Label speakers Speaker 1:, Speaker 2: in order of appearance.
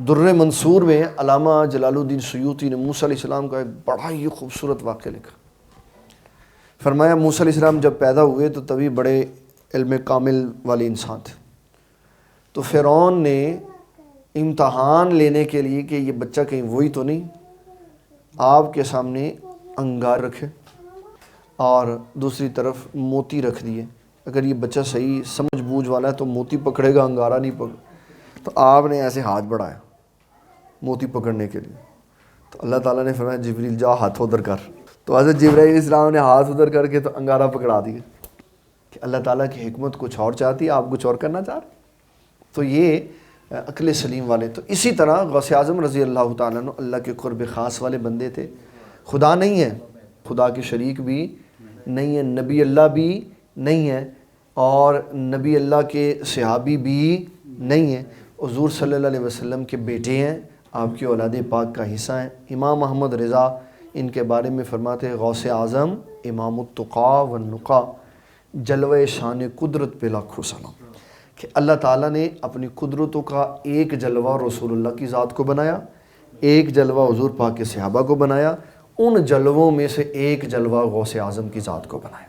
Speaker 1: در منصور میں علامہ جلال الدین سیوطی نے موسیٰ علیہ السلام کا ایک بڑا ہی خوبصورت واقعہ لکھا۔ فرمایا موسیٰ علیہ السلام جب پیدا ہوئے تو تبھی بڑے علم کامل والے انسان تھے، تو فرعون نے امتحان لینے کے لیے کہ یہ بچہ کہیں وہی تو نہیں، آپ کے سامنے انگار رکھے اور دوسری طرف موتی رکھ دیے، اگر یہ بچہ صحیح سمجھ بوجھ والا ہے تو موتی پکڑے گا، انگارہ نہیں پکڑ۔ تو آپ نے ایسے ہاتھ بڑھایا موتی پکڑنے کے لیے، تو اللہ تعالیٰ نے فرمایا جبریل جا ہاتھ ادھر کر، تو حضرت جبرائیل علیہ السلام نے ہاتھ ادھر کر کے تو انگارہ پکڑا دیا کہ اللہ تعالیٰ کی حکمت کچھ اور چاہتی ہے، آپ کچھ اور کرنا چاہ رہے۔ تو یہ عقل سلیم والے۔ تو اسی طرح غوث اعظم رضی اللہ تعالیٰ عنہ اللہ کے قرب خاص والے بندے تھے، خدا نہیں ہے، خدا کے شریک بھی نہیں ہے، نبی اللہ بھی نہیں ہے، اور نبی اللہ کے صحابی بھی نہیں ہیں، حضور صلی اللہ علیہ وسلم کے بیٹے ہیں، آپ کی اولاد پاک کا حصہ ہیں۔ امام احمد رضا ان کے بارے میں فرماتے ہیں غوث اعظم امام التقا والنقا، جلوہ شان قدرت پہ لاکھوں سلام، کہ اللہ تعالیٰ نے اپنی قدرتوں کا ایک جلوہ رسول اللہ کی ذات کو بنایا، ایک جلوہ حضور پاک کے صحابہ کو بنایا، ان جلووں میں سے ایک جلوہ غوث اعظم کی ذات کو بنایا۔